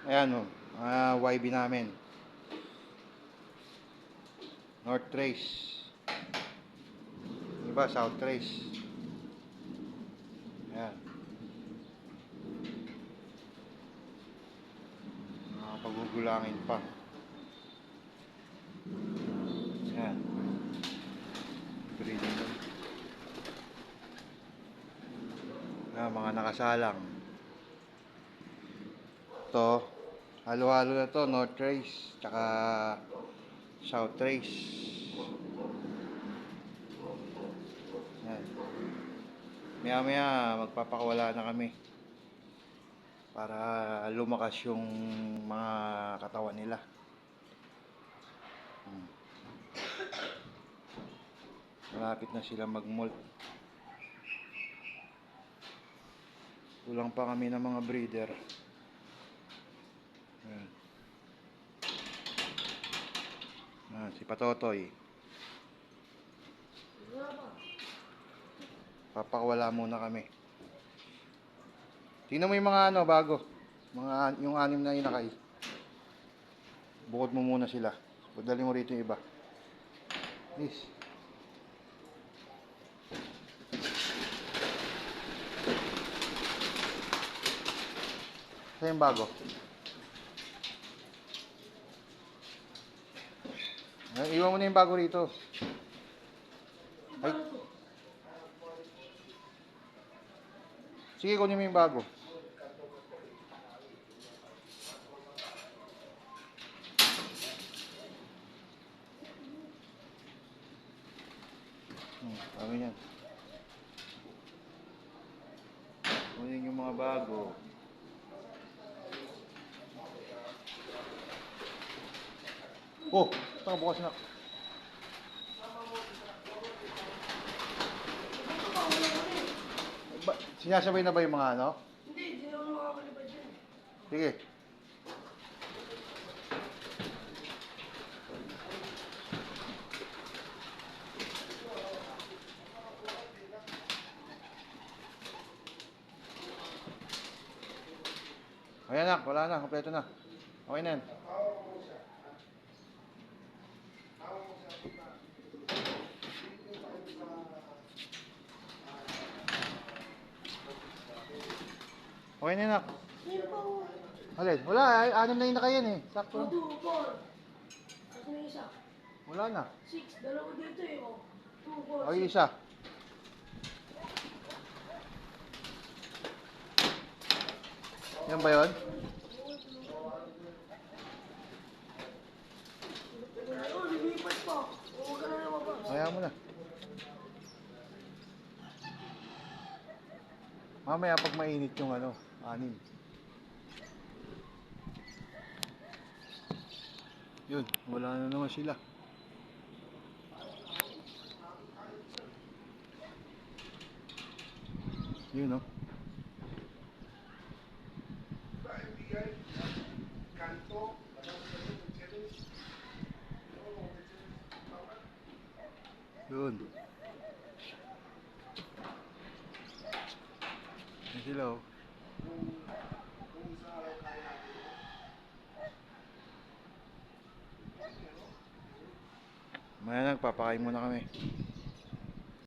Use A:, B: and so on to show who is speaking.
A: Ayan o, YB namin. North Trace. Iba, South Trace. Ayan. Pagugulangin pa. Ayan. Breeding. Ayan, mga nakasalang. Ito, halo-halo na to, North Trace, tsaka South Trace. Ayan. Maya-maya, magpapakawala na kami. Para lumakas yung mga katawan nila. Malapit na sila mag-molt. Kulang pa kami ng mga breeder. Ayan. Ayan, si Patotoy. Papakawala muna kami. Tingnan mo yung mga bago. Yung 6 na inakay. Bukod mo muna sila. Dali mo rito yung iba. Please. Ito yung bago. Iwan mo na yung bago rito. Ay. Sige, kunin mo yung bago. Kami yan. Kunin yung mga bago. Oh, taka bukas na. Sinasabay na ba yung mga ano?
B: Hindi naman makakalipad yan.
A: Sige. Ayan na, wala na, kompleto na. Okay na yan. Okay na yan.
B: Hindi pa ako.
A: Alin? Wala, 6 na yun na kayan eh. Sakto.
B: 2, 4. Tapos may isa.
A: Wala na.
B: 6. Dalawa dito eh. 2, 4,
A: Okay,
B: 6.
A: isa. Yan ba yun?
B: Oh, lilipat pa. Huwag ka na lumabas.
A: Kaya mo na. Mamaya pag mainit yung 6. Yun, wala na naman sila. Yun no. Yun. Yan sila oh. Maya nagpapakain muna kami.